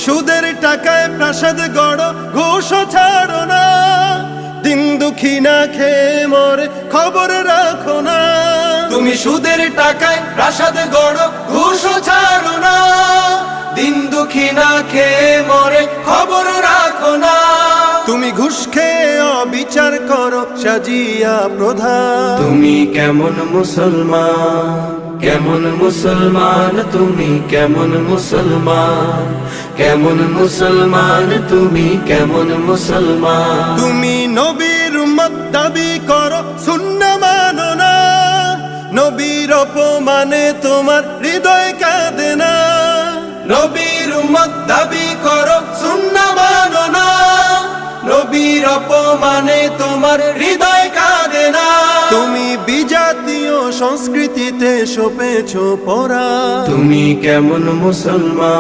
সুদের টাকায় প্রাসাদ গড়ো, ঘুষও ছাড়ো না, দিন দুঃখী না খেয়ে মরে খবর রাখো না। তুমি সুদের টাকায় প্রাসাদ গড়ো, ঘুষও ছাড়ো না, দিন দুঃখী না খেয়ে মরে খবর রাখো না। তুমি ঘুষ খেয়ে অবিচার করো সাজিয়া প্রধান। তুমি কেমন মুসলমান, কেমন মুসলমান, তুমি কেমন মুসলমান, কেমন মুসলমান, তুমি কেমন মুসলমান। তুমি নবীর উম্মত দাবি করো, সুন্নাহ মানো না, নবীর অপমানে তোমার হৃদয় কাঁদে না। নবীর উম্মত দাবি করো, সুন্নাহ মানো না, নবীর অপমানে তোমার হৃদয় কাঁদে না। তুমি বিজাতীয় সংস্কৃতিতে সপেছো পরা। তুমি কেমন মুসলমান।